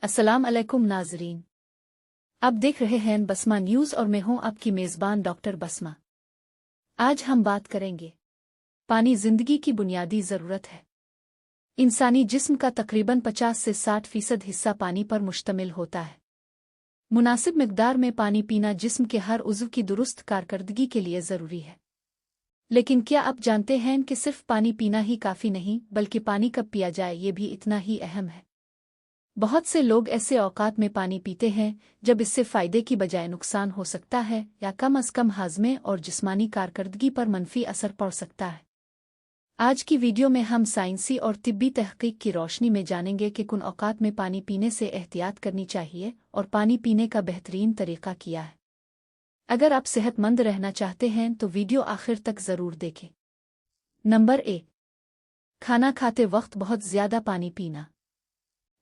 अस्सलाम अलैकुम नाजरीन। आप देख रहे हैं बसमा न्यूज़ और मैं हूं आपकी मेज़बान डॉक्टर बसमा। आज हम बात करेंगे पानी ज़िंदगी की बुनियादी ज़रूरत है। इंसानी जिस्म का तकरीबन 50 से 60% हिस्सा पानी पर मुश्तमिल होता है। मुनासिब मिक़दार में पानी पीना जिस्म के हर उज़्व की दुरुस्त कारकर्दगी के लिए ज़रूरी है। लेकिन क्या आप जानते हैं कि सिर्फ पानी पीना ही काफ़ी नहीं, बल्कि पानी कब पिया जाए ये भी इतना ही अहम है। बहुत से लोग ऐसे औकात में पानी पीते हैं जब इससे फ़ायदे की बजाय नुकसान हो सकता है या कम अज़ कम हाज़मे और जिस्मानी कारकर्दगी पर मनफी असर पड़ सकता है। आज की वीडियो में हम साइंसी और तिब्बी तहक़ीक़ की रोशनी में जानेंगे कि किन औकात में पानी पीने से एहतियात करनी चाहिए और पानी पीने का बेहतरीन तरीक़ा क्या है। अगर आप सेहतमंद रहना चाहते हैं तो वीडियो आखिर तक ज़रूर देखें। नंबर 1, खाना खाते वक्त बहुत ज़्यादा पानी पीना।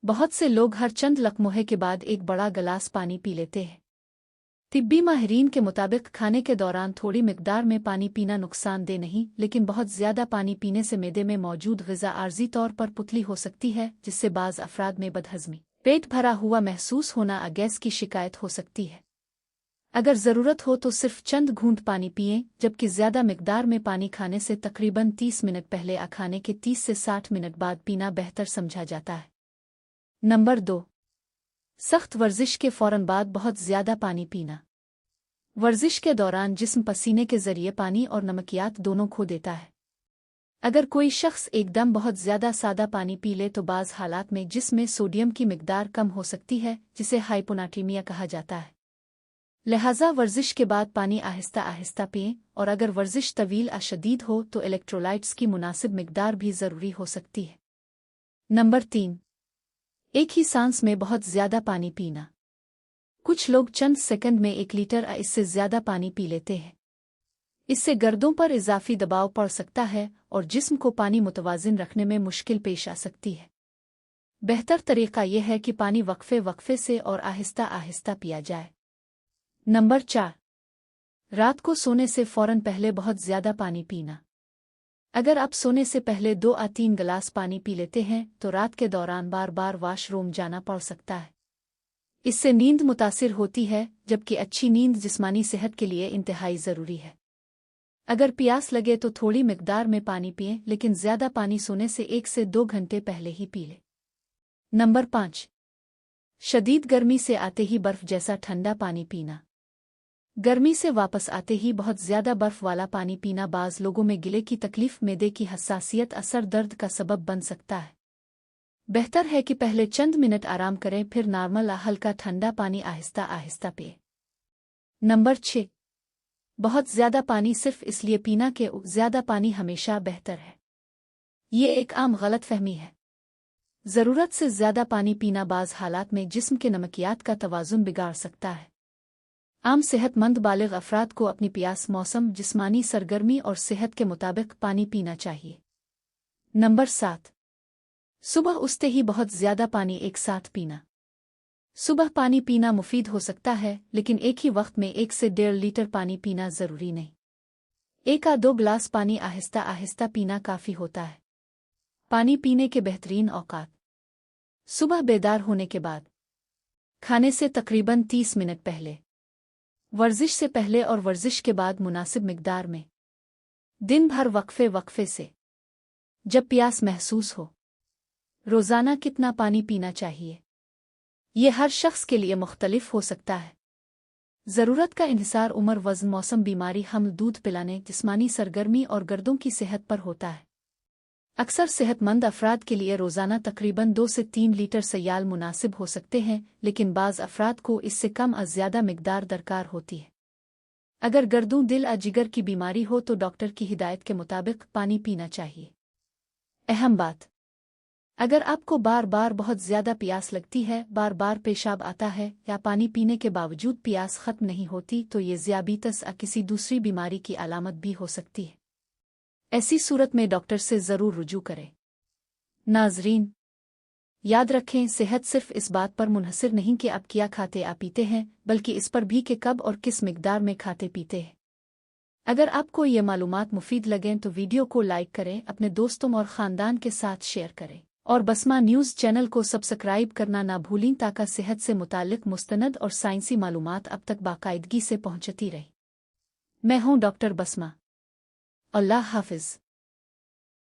बहुत से लोग हर चंद लक़्मों के बाद एक बड़ा गिलास पानी पी लेते हैं। तिब्बी माहिरीन के मुताबिक खाने के दौरान थोड़ी मिकदार में पानी पीना नुकसानदेह नहीं, लेकिन बहुत ज़्यादा पानी पीने से मैदे में मौजूद ग़िज़ा आर्जी तौर पर पुतली हो सकती है, जिससे बाज़ अफ़राद में बदहज़मी, पेट भरा हुआ महसूस होना और गैस की शिकायत हो सकती है। अगर ज़रूरत हो तो सिर्फ चंद घूंट पानी पिएं, जबकि ज़्यादा मिकदार में पानी खाने से तकरीबन 30 मिनट पहले या खाने के 30 से 60 मिनट बाद पीना बेहतर समझा जाता है। नंबर 2, सख्त वर्जिश के फ़ौरन बाद बहुत ज़्यादा पानी पीना। वर्जिश के दौरान जिस्म पसीने के ज़रिए पानी और नमकियात दोनों खो देता है। अगर कोई शख्स एकदम बहुत ज़्यादा सादा पानी पी ले तो बाज़ हालात में जिस्म में सोडियम की मिकदार कम हो सकती है, जिसे हाइपोनाट्रीमिया कहा जाता है। लिहाजा वर्जिश के बाद पानी आहिस्ता आहिस्ता पिएं, और अगर वर्जिश तवील या शदीद हो तो इलेक्ट्रोलाइट्स की मुनासिब मिकदार भी ज़रूरी हो सकती है। नंबर 3, एक ही सांस में बहुत ज़्यादा पानी पीना। कुछ लोग चंद सेकंड में 1 लीटर या इससे ज़्यादा पानी पी लेते हैं। इससे गर्दों पर इजाफी दबाव पड़ सकता है और जिस्म को पानी मुतवाज़िन रखने में मुश्किल पेश आ सकती है। बेहतर तरीक़ा यह है कि पानी वक्फे वक्फे से और आहिस्ता आहिस्ता पिया जाए। नंबर 4, रात को सोने से फ़ौरन पहले बहुत ज़्यादा पानी पीना। अगर आप सोने से पहले 2 या 3 गिलास पानी पी लेते हैं तो रात के दौरान बार बार वॉशरूम जाना पड़ सकता है। इससे नींद मुतासिर होती है, जबकि अच्छी नींद जिस्मानी सेहत के लिए इंतहाई ज़रूरी है। अगर प्यास लगे तो थोड़ी मिकदार में पानी पिएं, लेकिन ज़्यादा पानी सोने से 1 से 2 घंटे पहले ही पी लें। नंबर 5, शदीद गर्मी से आते ही बर्फ़ जैसा ठंडा पानी पीना। गर्मी से वापस आते ही बहुत ज़्यादा बर्फ़ वाला पानी पीना बाज़ लोगों में गिले की तकलीफ़, मैदे की हसासियत, असर दर्द का सबब बन सकता है। बेहतर है कि पहले चंद मिनट आराम करें, फिर नॉर्मल हल्का ठंडा पानी आहिस्ता आहिस्ता पिएं। नंबर 6, बहुत ज़्यादा पानी सिर्फ इसलिए पीना कि ज़्यादा पानी हमेशा बेहतर है। ये एक आम गलतफहमी है। ज़रूरत से ज़्यादा पानी पीना बाज़ हालात में जिस्म के नमकियात का तवाज़ुन बिगाड़ सकता है। आम सेहतमंद बालिग अफराद को अपनी प्यास, मौसम, जिस्मानी सरगर्मी और सेहत के मुताबिक पानी पीना चाहिए। नंबर 7, सुबह उठते ही बहुत ज़्यादा पानी एक साथ पीना। सुबह पानी पीना मुफीद हो सकता है, लेकिन एक ही वक्त में 1 से 1.5 लीटर पानी पीना ज़रूरी नहीं। 1 या 2 गिलास पानी आहिस्ता आहिस्ता पीना काफ़ी होता है। पानी पीने के बेहतरीन औकात: सुबह बेदार होने के बाद, खाने से तकरीबन 30 मिनट पहले, वर्जिश से पहले और वर्जिश के बाद मुनासिब मिकदार में, दिन भर वक्फे वक्फे से, जब प्यास महसूस हो। रोज़ाना कितना पानी पीना चाहिए, ये हर शख्स के लिए मुख्तलिफ हो सकता है। ज़रूरत का इन्हिसार उम्र, वज़न, मौसम, बीमारी, हमल, दूध पिलाने, जिस्मानी सरगर्मी और गर्दों की सेहत पर होता है। अक्सर सेहतमंद अफराद के लिए रोज़ाना तकरीबन 2 से 3 लीटर सयाल मुनासिब हो सकते हैं, लेकिन बाज़ अफराद को इससे कम या ज़्यादा मिकदार दरकार होती है। अगर गर्दों, दिल या जिगर की बीमारी हो तो डॉक्टर की हिदायत के मुताबिक पानी पीना चाहिए। अहम बात: अगर आपको बार बार बहुत ज़्यादा प्यास लगती है, बार बार पेशाब आता है या पानी पीने के बावजूद प्यास ख़त्म नहीं होती तो ये ज़ियाबीतस या किसी दूसरी बीमारी की अलामत भी हो सकती है। ऐसी सूरत में डॉक्टर से ज़रूर रुजू करें। नाज़रीन, याद रखें, सेहत सिर्फ इस बात पर मुनहसर नहीं कि आप क्या खाते या पीते हैं, बल्कि इस पर भी कि कब और किस मिकदार में खाते पीते हैं। अगर आपको ये मालूमात मुफीद लगें तो वीडियो को लाइक करें, अपने दोस्तों और ख़ानदान के साथ शेयर करें اور بسما نیوز چینل کو سبسکرائب کرنا نہ بھولیں تاکہ صحت سے متعلق مستند اور سائنسی معلومات اب تک باقاعدگی سے پہنچتی رہے۔ میں ہوں ڈاکٹر بسما۔ اللہ حافظ۔